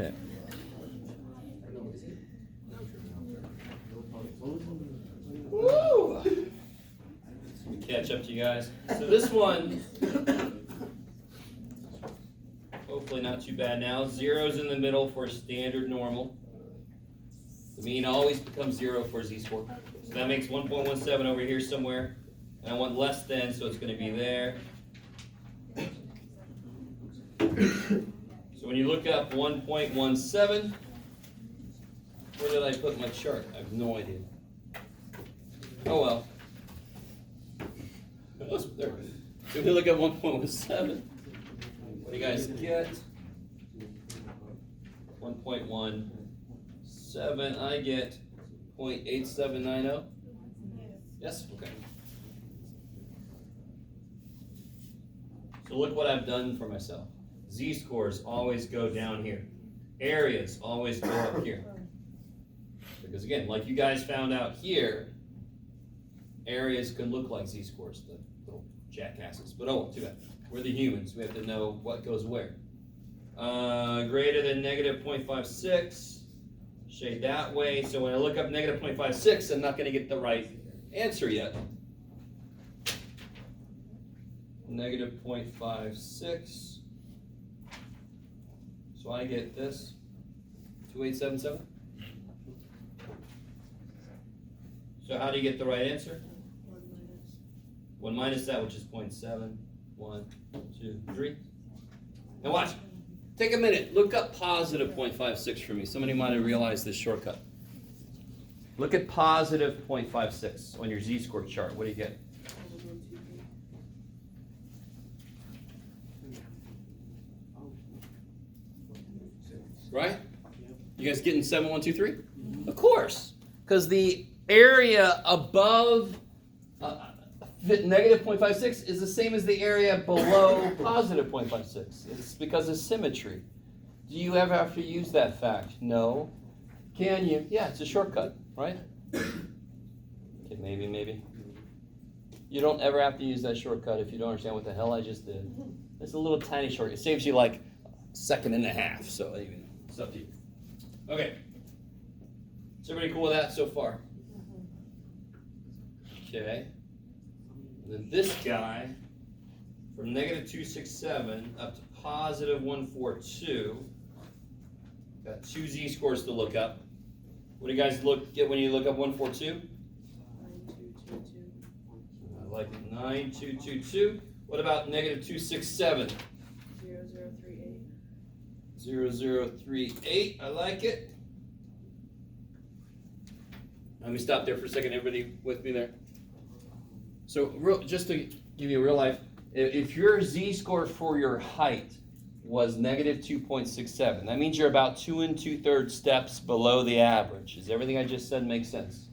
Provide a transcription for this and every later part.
Okay. Woo! Let me catch up to you guys. So this one, hopefully not too bad now. Zero's in the middle for standard normal. The mean always becomes 0 for z-score. So that makes 1.17 over here somewhere. And I want less than, so it's going to be there. So when you look up 1.17, where did I put my chart? I have no idea. Oh well. There. So we look at 1.17. What do you guys get? 1.17. I get 0.8790. Yes? Okay. So look what I've done for myself. Z-scores always go down here. Areas always go up here. Because again, like you guys found out here, areas can look like z-scores, the little jackasses. But oh, too bad. We're the humans. We have to know what goes where. Greater than negative 0.56. Shade that way. So when I look up negative 0.56, I'm not going to get the right answer yet. Negative 0.56. So I get this. 2877. So how do you get the right answer? 1 minus that, which is 0.7. 1, 2, 3. Now watch. Take a minute. Look up positive 0.56 for me. Somebody might have realized this shortcut. Look at positive 0.56 on your z-score chart. What do you get? Right? You guys getting 7, 1, 2, 3? Of course. Because the area above negative 0.56 is the same as the area below positive 0.56. It's because of symmetry. Do you ever have to use that fact? No. Can you? Yeah, it's a shortcut, right? Okay, maybe. You don't ever have to use that shortcut if you don't understand what the hell I just did. It's a little tiny shortcut. It saves you like a second and a half, so it's up to you. Okay. Is everybody cool with that so far? Okay. And then this guy, from negative 267 up to positive 142, got 2 z-scores to look up. What do you guys get when you look up 142? 9222. I like it. 9222. What about negative 267? 0038. 0038. I like it. Let me stop there for a second. Everybody with me there? So just to give you a real life, if your z-score for your height was negative 2.67, that means you're about 2 2/3 steps below the average. Does everything I just said make sense?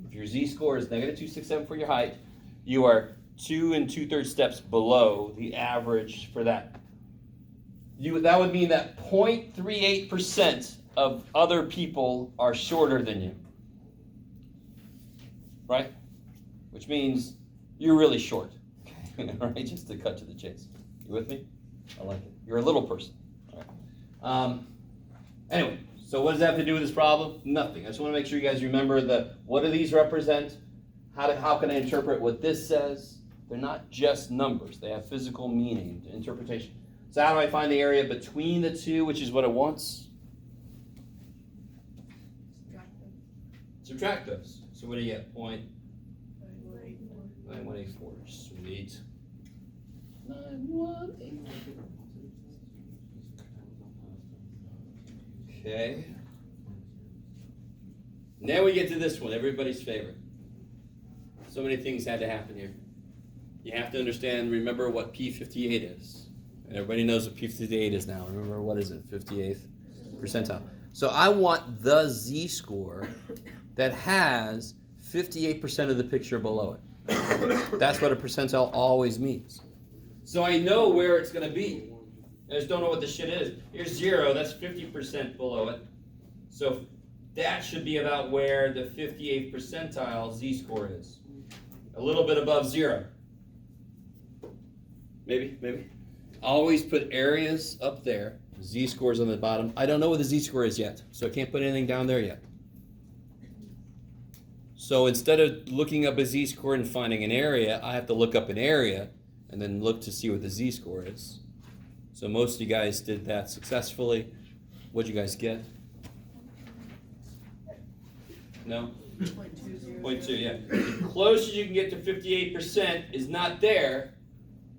If your z-score is negative 267 for your height, you are 2 2/3 steps below the average for that. That would mean that 0.38% of other people are shorter than you. Right? Which means you're really short. All right, just to cut to the chase. You with me? I like it. You're a little person. All right. Anyway, so what does that have to do with this problem? Nothing. I just want to make sure you guys remember what do these represent? How can I interpret what this says? They're not just numbers. They have physical meaning, interpretation. So how do I find the area between the two, which is what it wants? Subtract those. So what do you get? 9184. Sweet. 9184. Okay. Now we get to this one, everybody's favorite. So many things had to happen here. You have to remember what P58 is. And everybody knows what P58 is now. Remember, what is it? 58th percentile. So I want the z-score that has 58% of the picture below it. That's what a percentile always means. So I know where it's going to be. I just don't know what the shit is. Here's 0. That's 50% below it. So that should be about where the 58th percentile z-score is. A little bit above 0. Maybe. Always put areas up there, z-scores on the bottom. I don't know what the z-score is yet, so I can't put anything down there yet. So instead of looking up a z-score and finding an area, I have to look up an area and then look to see what the z-score is. So most of you guys did that successfully. What'd you guys get? No? 0.20. 0.2, yeah. The closest you can get to 58% is not there.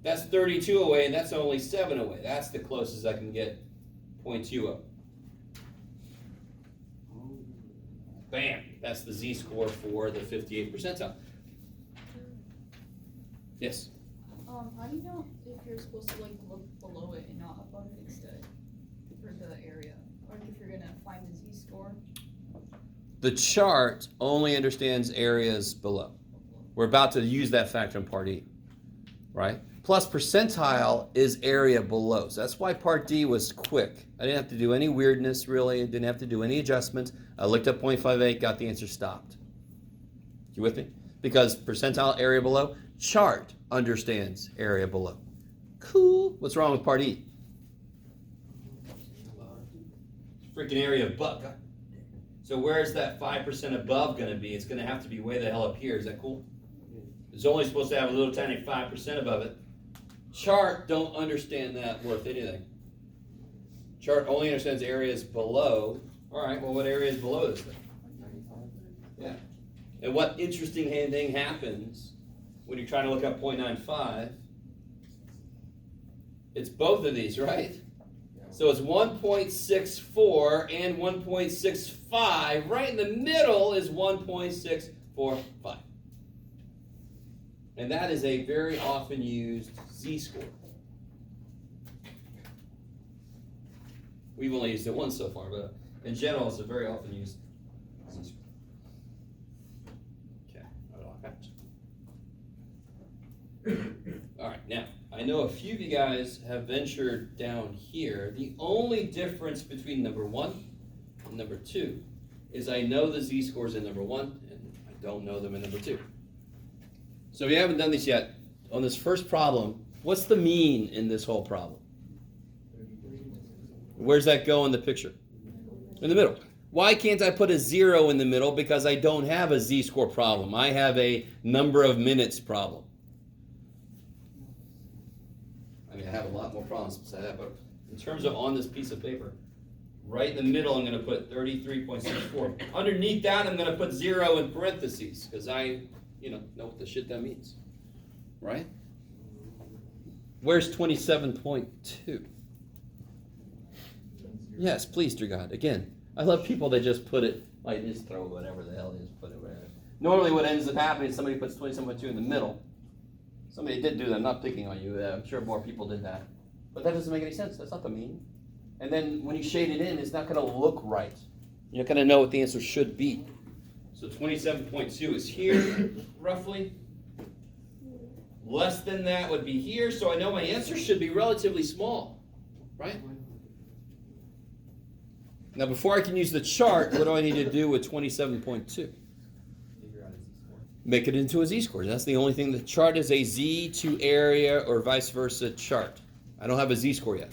That's 32 away, and that's only 7 away. That's the closest I can get 0.2 up. Bam! That's the z-score for the 58 percentile. Yes? How do you know if you're supposed to like look below it and not above it instead for the area? Or if you're gonna find the z-score? The chart only understands areas below. We're about to use that factor in Part E, right? Plus percentile is area below. So that's why Part D was quick. I didn't have to do any weirdness really. I didn't have to do any adjustments. I looked up 0.58, got the answer, stopped. You with me? Because percentile, area below, chart understands area below. Cool. What's wrong with Part E? Freaking area above. So where's that 5% above going to be? It's going to have to be way the hell up here. Is that cool? It's only supposed to have a little tiny 5% above it. Chart don't understand that worth anything. Chart only understands areas below. All right, well, what area is below this thing? Yeah. And what interesting thing happens when you're trying to look up 0.95? It's both of these, right? So it's 1.64 and 1.65. Right in the middle is 1.645. And that is a very often used z-score. We've only used it once so far, but in general, it's a very often used z-score. Okay, that all happens. All right, now, I know a few of you guys have ventured down here. The only difference between number 1 and number 2 is I know the z-scores in number 1, and I don't know them in number 2. So if you haven't done this yet, on this first problem, what's the mean in this whole problem? Where's that go in the picture? In the middle. Why can't I put a 0 in the middle? Because I don't have a z-score problem. I have a number of minutes problem. I mean, I have a lot more problems beside that, but in terms of on this piece of paper, right in the middle, I'm going to put 33.64. Underneath that, I'm going to put 0 in parentheses, because I know what the shit that means, right? Where's 27.2? Yes, please, dear God. Again, I love people that just put it, like, just throw whatever the hell they just put it wherever. Normally what ends up happening is somebody puts 27.2 in the middle. Somebody did do that. I'm not picking on you. I'm sure more people did that. But that doesn't make any sense. That's not the mean. And then when you shade it in, it's not going to look right. You're not going to know what the answer should be. So 27.2 is here, roughly. Less than that would be here, so I know my answer should be relatively small, right? Now, before I can use the chart, what do I need to do with 27.2? Make it into a z-score. That's the only thing. The chart is a z to area or vice versa chart. I don't have a z-score yet,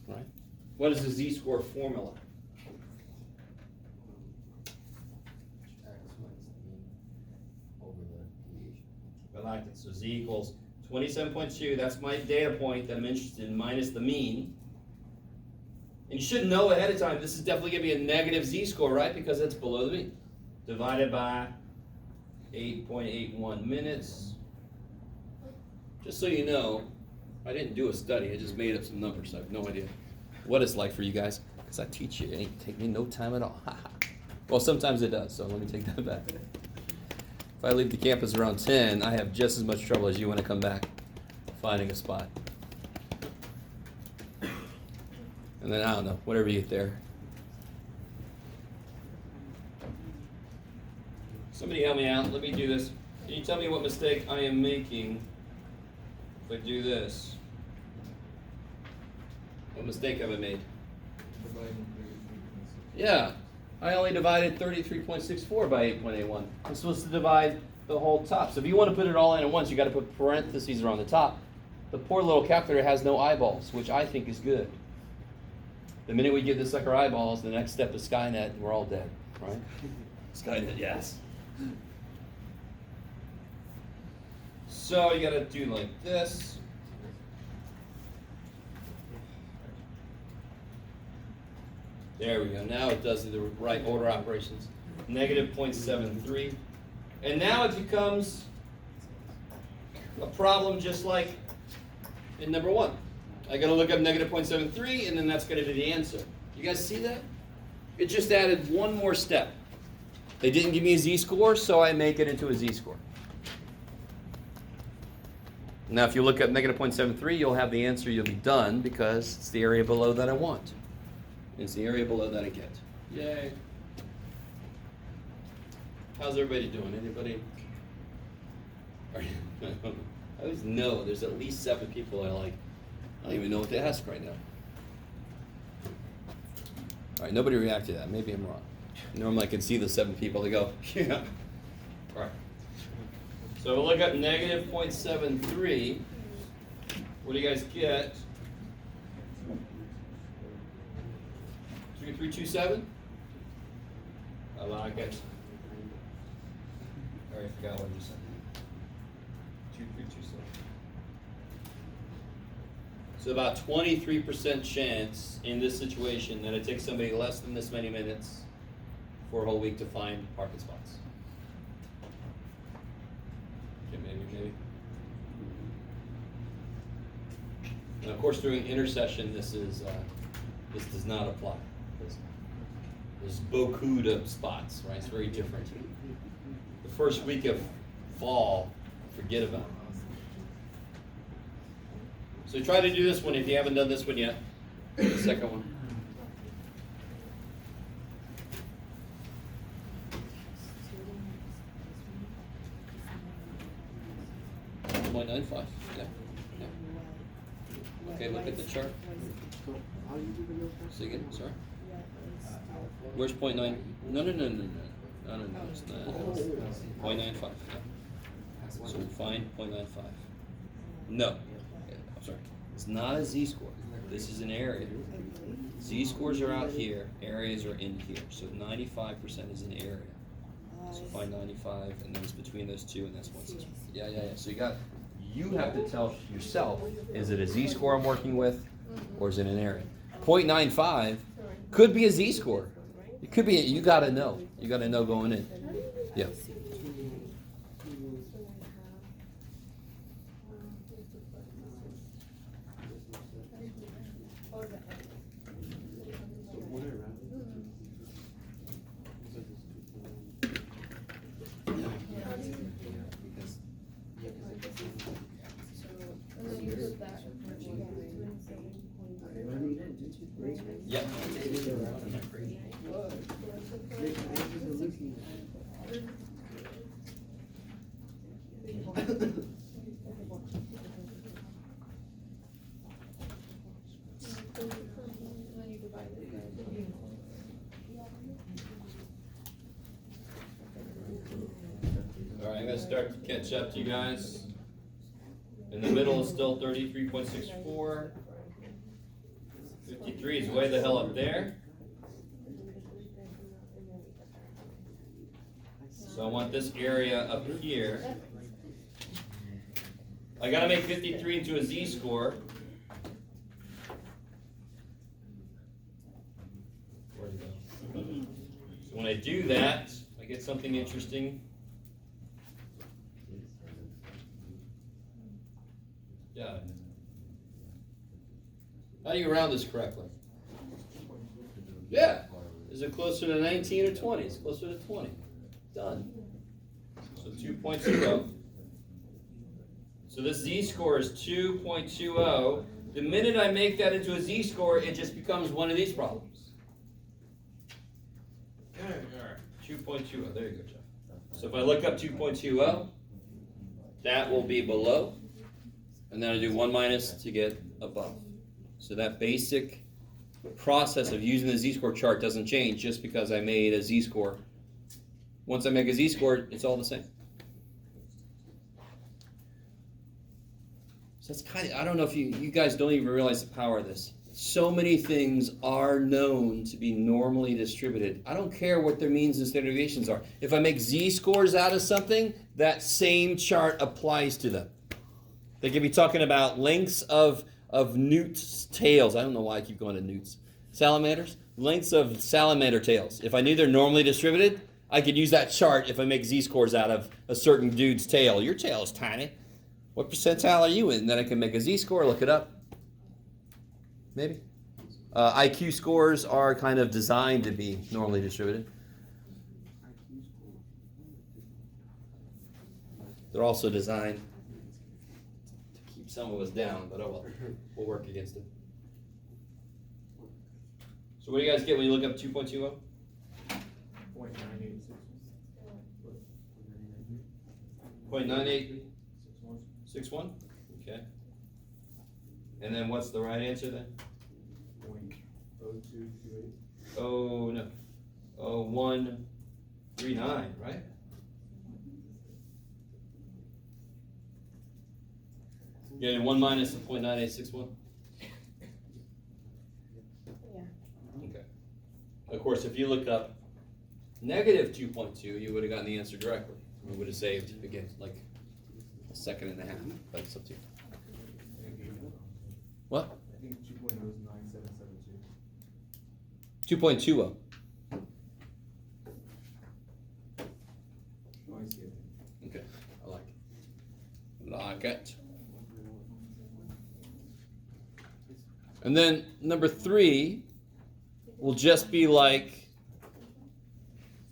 right? What is the z-score formula? I like it. So z equals 27.2. That's my data point that I'm interested in minus the mean. And you should know ahead of time this is definitely going to be a negative z-score, right? Because it's below the mean. Divided by 8.81 minutes. Just so you know, I didn't do a study. I just made up some numbers. I have no idea what it's like for you guys. Because I teach you. It ain't take me no time at all. Well, sometimes it does. So let me take that back. If I leave the campus around 10, I have just as much trouble as you when I come back finding a spot. And then, I don't know, whatever you get there. Somebody help me out. Let me do this. Can you tell me what mistake I am making if I do this? What mistake have I made? Yeah. I only divided 33.64 by 8.81. I'm supposed to divide the whole top. So if you want to put it all in at once, you got to put parentheses around the top. The poor little calculator has no eyeballs, which I think is good. The minute we give this sucker eyeballs, the next step is Skynet, and we're all dead, right? Skynet, yes. So you gotta do like this. There we go. Now it does the right order operations. Negative 0.73. And now it becomes a problem just like in number 1. I gotta look up negative 0.73, and then that's gonna be the answer. You guys see that? It just added one more step. They didn't give me a z-score, so I make it into a z-score. Now if you look up negative 0.73, you'll have the answer, you'll be done, because it's the area below that I want. It's the area below that I get. Yay. How's everybody doing? Anybody? I always know there's at least 7 people I like. I don't even know what to ask right now. All right, nobody react to that. Maybe I'm wrong. Normally I can see the 7 people. They go, yeah. All right. So we'll look up negative 0.73. What do you guys get? 3327? I like it. I already forgot what you said. 2327. So about 23% chance in this situation that it takes somebody less than this many minutes for a whole week to find parking spots. Okay, maybe. And of course, during intercession, this does not apply. There's beaucoup de spots, right? It's very different. The first week of fall, forget about it. So try to do this one if you haven't done this one yet. The second one. 0.95. Yeah. Okay, look at the chart. Say again, sorry. Where's 0.9? No, it's not. 0.95. Yeah. So find 0.95. No. I'm sorry. It's not a z-score. This is an area. Z-scores are out here. Areas are in here. So 95% is an area. So find 95, and then it's between those two, and that's 160. Yeah. So you have to tell yourself, is it a z-score I'm working with, or is it an area? 0.95 could be a z-score. It could be. You got to know. You got to know going in. Yeah. Yep. All right, I'm gonna start to catch up to you guys. In the middle is still 33.64. 53 is way the hell up there. So I want this area up here. I gotta make 53 into a z-score. Where'd it go? So when I do that, I get something interesting. Yeah. How do you round this correctly? Yeah. Is it closer to 19 or 20? It's closer to 20. Done. So 2.20. So this z-score is 2.20. The minute I make that into a z-score, it just becomes one of these problems. 2.20. There you go, Jeff. So if I look up 2.20, that will be below. And then I do 1 minus to get above. So that basic process of using the z-score chart doesn't change just because I made a z-score. Once I make a z-score, it's all the same. So that's kind of, I don't know if you guys don't even realize the power of this. So many things are known to be normally distributed. I don't care what their means and standard deviations are. If I make z-scores out of something, that same chart applies to them. They could be talking about lengths of newts' tails. I don't know why I keep going to newts. Salamanders? Lengths of salamander tails. If I knew they're normally distributed, I could use that chart if I make z-scores out of a certain dude's tail. Your tail is tiny. What percentile are you in? Then I can make a z-score, look it up. Maybe. IQ scores are kind of designed to be normally distributed. They're also designed to keep some of us down, but oh well, we'll work against it. So what do you guys get when you look up 2.20? 0.9861? Okay. And then what's the right answer then? 0.0228. Oh no. 0139, right? Yeah, 1 minus the 0.9861? Yeah. Okay. Of course, if you look up negative 2.2, you would have gotten the answer directly. We would have saved, again, like a second and a half. But it's up to you. What? I think 2.0 is 9772. 2.20. Oh, I see it. Okay, I like it. Like it. And then number 3 will just be like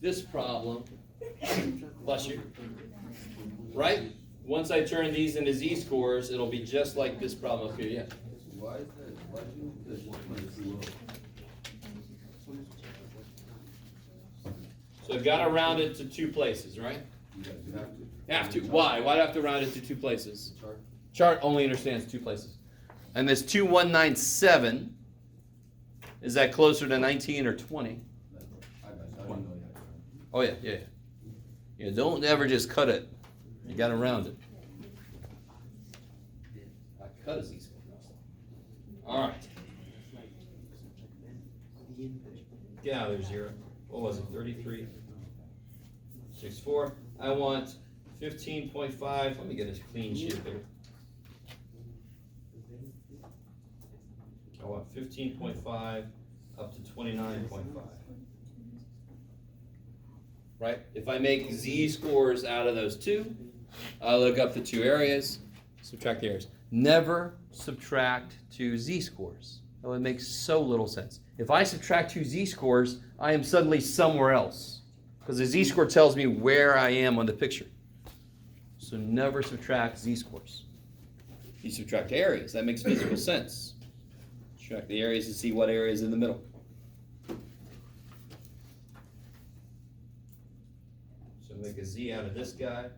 this problem. Bless you. Right? Once I turn these into z-scores, it'll be just like this problem up here. Yeah. Why is that? Why do you this one too low? So I've got to round it to 2 places, right? You have to. Have to. Why? Why do I have to round it to 2 places? Chart. Chart only understands 2 places. And this 2197, is that closer to 19 or 20? I didn't know that. Oh yeah, yeah, yeah. Yeah, don't ever just cut it. You got to round it. I cut a z-score. All right. Get out of there, 0. What was it? 33. 64. I want 15.5. Let me get a clean sheet of paper. I want 15.5 up to 29.5. Right? If I make z-scores out of those 2, I look up the 2 areas, subtract the areas. Never subtract 2 z-scores. That would make so little sense. If I subtract 2 z-scores, I am suddenly somewhere else. Because the z-score tells me where I am on the picture. So never subtract z-scores. You subtract areas. That makes physical sense. Subtract the areas to see what area is in the middle. So make a z out of this guy.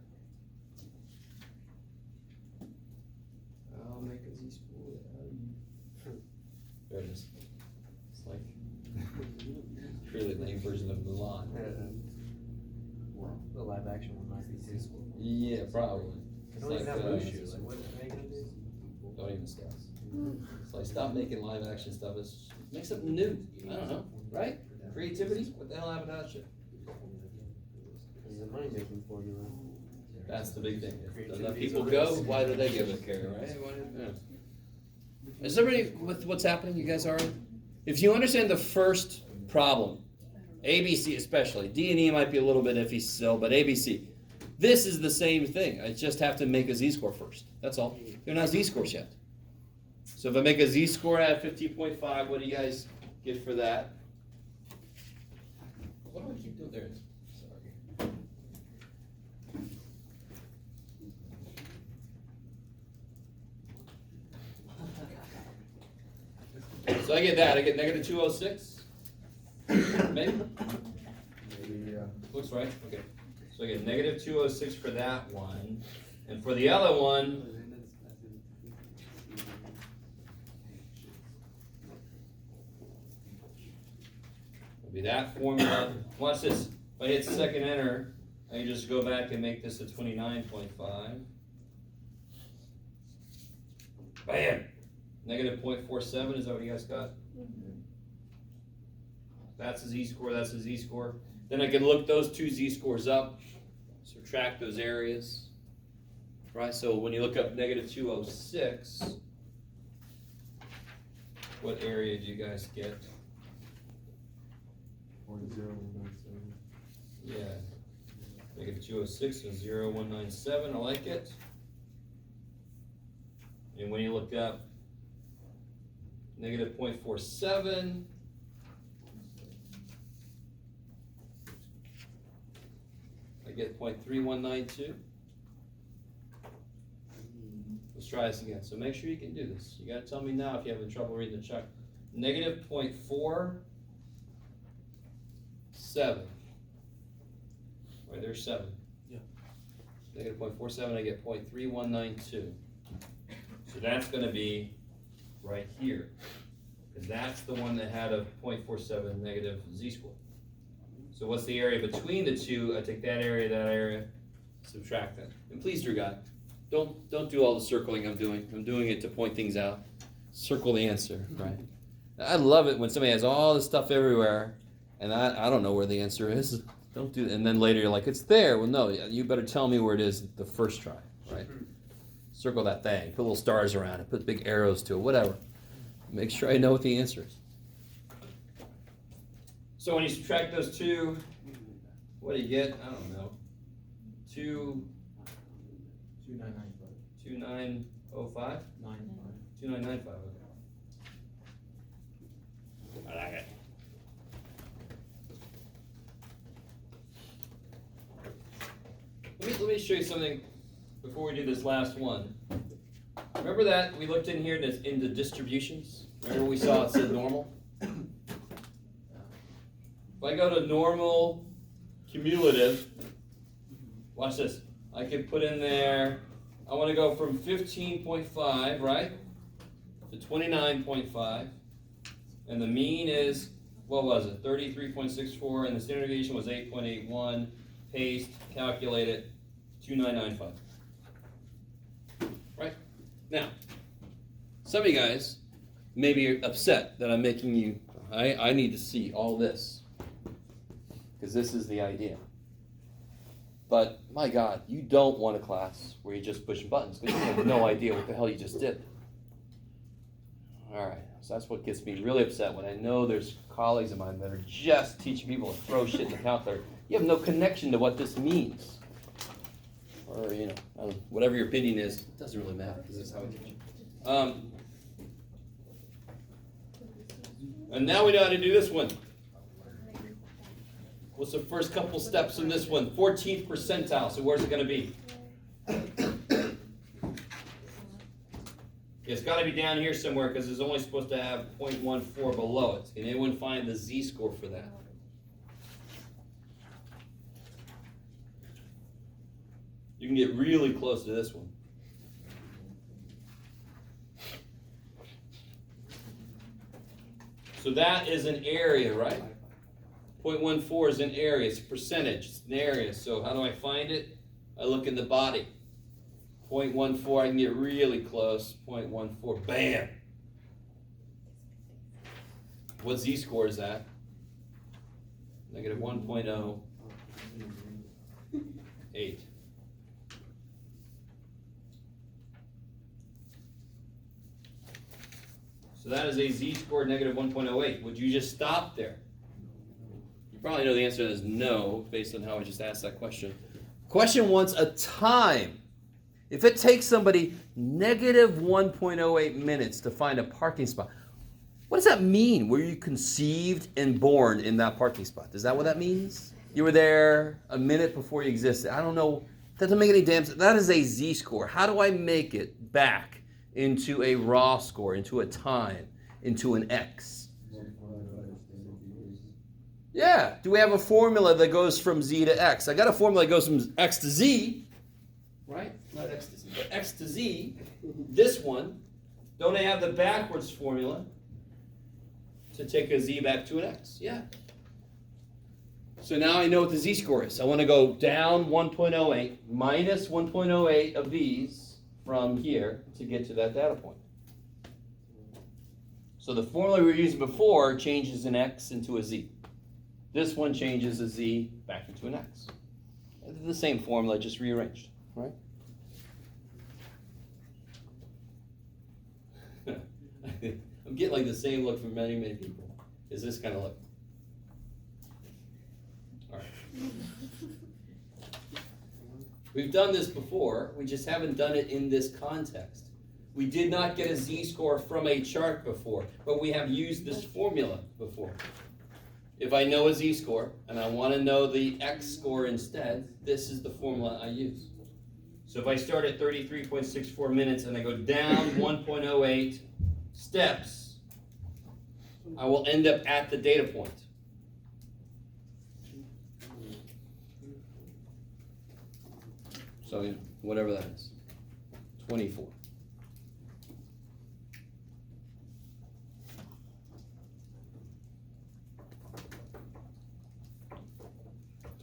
I'll make a z-score out of you. There it is. It's like really lame version of Mulan. The live action one might be too. Yeah, probably. I don't even have Mushu, like what are they gonna do? Don't even start. It's like stop making live action stuff. Make something new. I don't know, right? Creativity. What the hell happened to that shit? It's a money making formula. That's the big thing. If enough people go, why do they give a care, right? Yeah. Is everybody with what's happening? You guys are. If you understand the first problem, ABC especially, D and E might be a little bit iffy still, but ABC. This is the same thing. I just have to make a z-score first. That's all. They're not z-scores yet. So if I make a z-score at 15.5, what do you guys get for that? What do I keep doing? There it is. Sorry. So I get that. I get negative 206. Maybe? Maybe, yeah. Looks right. Okay. So I get negative 206 for that one. And for the other one, it'll be that formula. Watch this. If I hit second enter, I can just go back and make this a 29.5. Bam! Negative 0.47, is that what you guys got? That's a z-score, that's a z-score. Then I can look those two z-scores up, subtract those areas. Right, so when you look up negative 206, what area do you guys get? 0.0197. Yeah, negative 206 is 0.197, I like it. And when you look up negative 0.47, I get 0.3192. Let's try this again. So make sure you can do this. You gotta tell me now if you're having trouble reading the chart. Negative 0.47. Right, there's 7. Yeah. Negative 0.47, I get 0.3192. So that's gonna be right here. Because that's the one that had a 0.47 negative z-score. So what's the area between the two? I take that area, subtract that. And please, dear God, don't do all the circling I'm doing. I'm doing it to point things out. Circle the answer, right? I love it when somebody has all this stuff everywhere, and I don't know where the answer is. Don't do that. And then later you're like, it's there. Well, no, you better tell me where it is the first try, right? Circle that thing. Put little stars around it. Put big arrows to it. Whatever. Make sure I know what the answer is. So when you subtract those two, what do you get? I don't know. 2995. 2905? 2995. Okay. I like it. Let me show you something before we do this last one. Remember that we looked in here in the distributions? Remember we saw it said normal? If I go to normal cumulative, watch this. I could put in there, I want to go from 15.5, right, to 29.5. And the mean is, what was it, 33.64, and the standard deviation was 8.81. Paste, calculate it, 2995. Right? Now, some of you guys may be upset that I'm making you, I need to see all this. Because this is the idea. But, my God, you don't want a class where you're just pushing buttons, because you have no idea what the hell you just did. Alright, so that's what gets me really upset when I know there's colleagues of mine that are just teaching people to throw shit in the calculator. You have no connection to what this means. Or, whatever your opinion is, it doesn't really matter, because that's how I teach. And now we know how to do this one. What's the first couple steps in this one? 14th percentile, so where's it going to be? It's got to be down here somewhere because it's only supposed to have 0.14 below it. Can anyone find the z-score for that? You can get really close to this one. So that is an area, right? 0.14 is an area, it's a percentage, it's an area. So how do I find it? I look in the body. 0.14, I can get really close. 0.14, bam! What z-score is that? Negative 1.08. So that is a z-score negative 1.08. Would you just stop there? You probably know the answer is no, based on how I just asked that question. Question wants a time. If it takes somebody negative 1.08 minutes to find a parking spot, what does that mean? Were you conceived and born in that parking spot? Is that what that means? You were there a minute before you existed. I don't know. That doesn't make any damn sense. That is a z-score. How do I make it back into a raw score, into a time, into an x? Yeah. Do we have a formula that goes from z to x? I got a formula that goes from x to z, right? Not x to z, but x to z. This one, don't I have the backwards formula to take a z back to an x? Yeah. So now I know what the z-score is. I want to go down 1.08, minus 1.08 of these from here to get to that data point. So the formula we were using before changes an x into a z. This one changes a z back into an x. It's the same formula, just rearranged, right? I'm getting like the same look from many, many people. Is this kind of look? All right. We've done this before, we just haven't done it in this context. We did not get a z-score from a chart before, but we have used this formula before. If I know a z-score and I want to know the x-score instead, this is the formula I use. So if I start at 33.64 minutes and I go down 1.08 steps, I will end up at the data point. So, whatever that is, 24.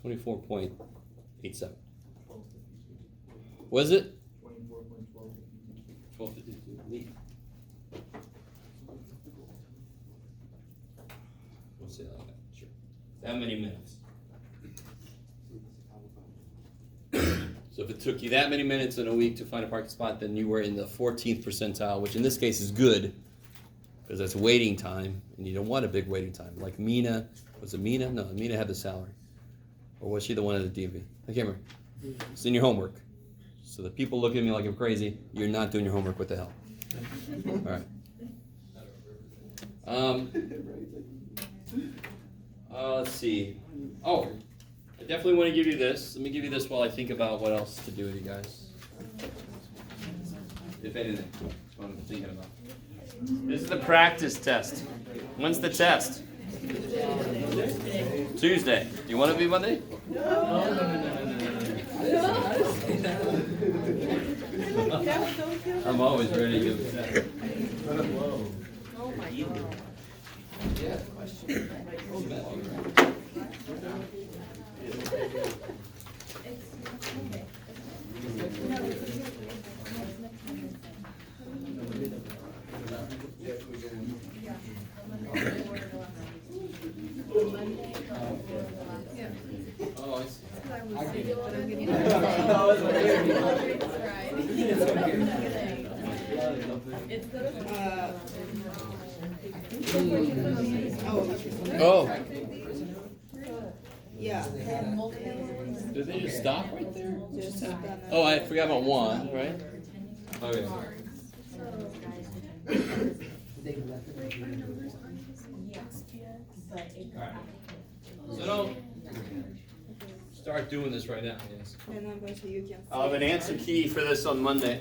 $24.87. Was it? 12.52. Neat. We'll say it like that. Sure. That many minutes. So if it took you that many minutes in a week to find a parking spot, then you were in the 14th percentile, which in this case is good, because that's waiting time, and you don't want a big waiting time. Like Mina, was it Mina? No, Mina had the salary. Or was she the one at the DMV? I can't remember. It's in your homework. So the people look at me like I'm crazy. You're not doing your homework. What the hell? All right. Let's see. Oh, I definitely want to give you this. Let me give you this while I think about what else to do with you guys. If anything, that's what I'm thinking about. This is the practice test. When's the test? Tuesday. Do you want it to be Monday? No. I'm always ready to give a test. Oh my God. Yeah, question. Oh, I see. Oh. Yeah. Did they just stop right there? Just Oh, I forgot about one, right? Okay. So don't start doing this right now. Yes. remember so you can I'll have an answer key for this on Monday.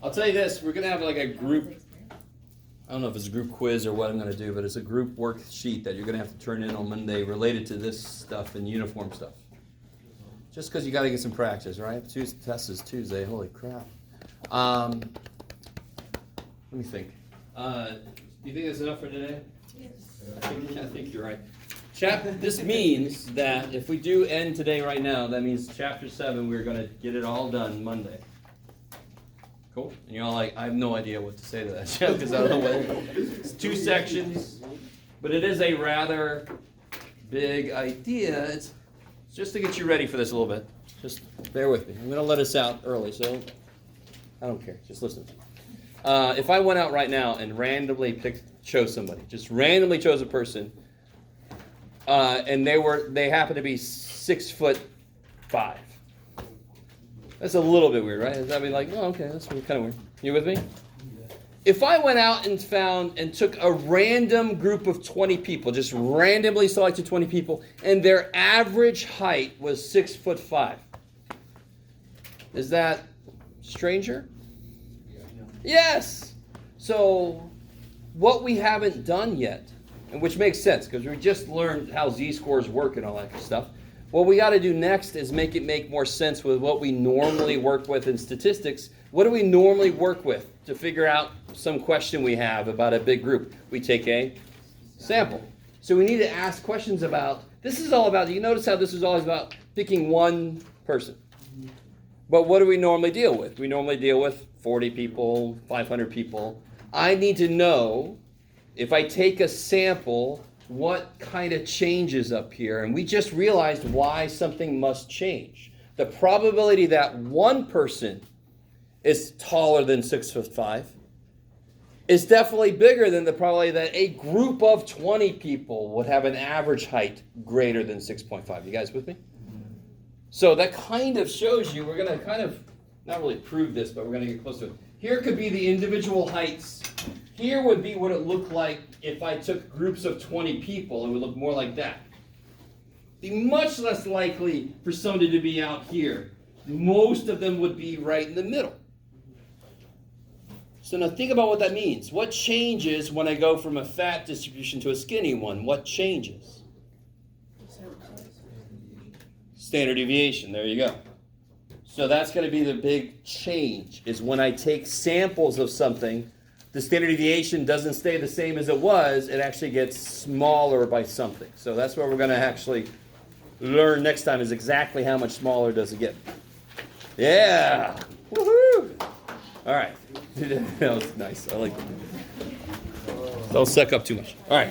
I'll tell you this, we're gonna have like a group, I don't know if it's a group quiz or what I'm gonna do, but it's a group worksheet that you're gonna have to turn in on Monday related to this stuff and uniform stuff. Just because you gotta get some practice, right? Tuesday, test is Tuesday, holy crap. Let me think. Do you think that's enough for today? Yes. I think you're right. This means that if we do end today right now, that means chapter 7, we're going to get it all done Monday. Cool? And you're all like, I have no idea what to say to that, because I don't know what it's 2 sections, but it is a rather big idea. It's just to get you ready for this a little bit. Just bear with me. I'm going to let us out early, so I don't care. Just listen. If I went out right now and randomly chose somebody, just randomly chose a person, and they happen to be 6'5". That's a little bit weird, right? I'd be like, oh, okay, that's kind of weird. You with me? If I went out and found and took a random group of 20 people, just randomly selected 20 people, and their average height was 6'5", is that stranger? Yes. So what we haven't done yet, and which makes sense because we just learned how z-scores work and all that good stuff. What we got to do next is make it make more sense with what we normally work with in statistics. What do we normally work with to figure out some question we have about a big group? We take a sample. So we need to ask questions about, this is all about, you notice how this is always about picking one person. But what do we normally deal with? We normally deal with 40 people, 500 people. I need to know, if I take a sample, what kind of changes up here. And we just realized why something must change. The probability that one person is taller than 6'5" is definitely bigger than the probability that a group of 20 people would have an average height greater than 6.5. You guys with me? So that kind of shows you, we're going to kind of, not really prove this, but we're going to get close to it. Here could be the individual heights. Here would be what it looked like if I took groups of 20 people. It would look more like that. Be much less likely for somebody to be out here. Most of them would be right in the middle. So now think about what that means. What changes when I go from a fat distribution to a skinny one? What changes? Standard deviation. There you go. So that's going to be the big change, is when I take samples of something, the standard deviation doesn't stay the same as it was. It actually gets smaller by something. So that's what we're going to actually learn next time, is exactly how much smaller does it get. Yeah. Woohoo. All right. That was nice. I like it. Don't suck up too much. All right.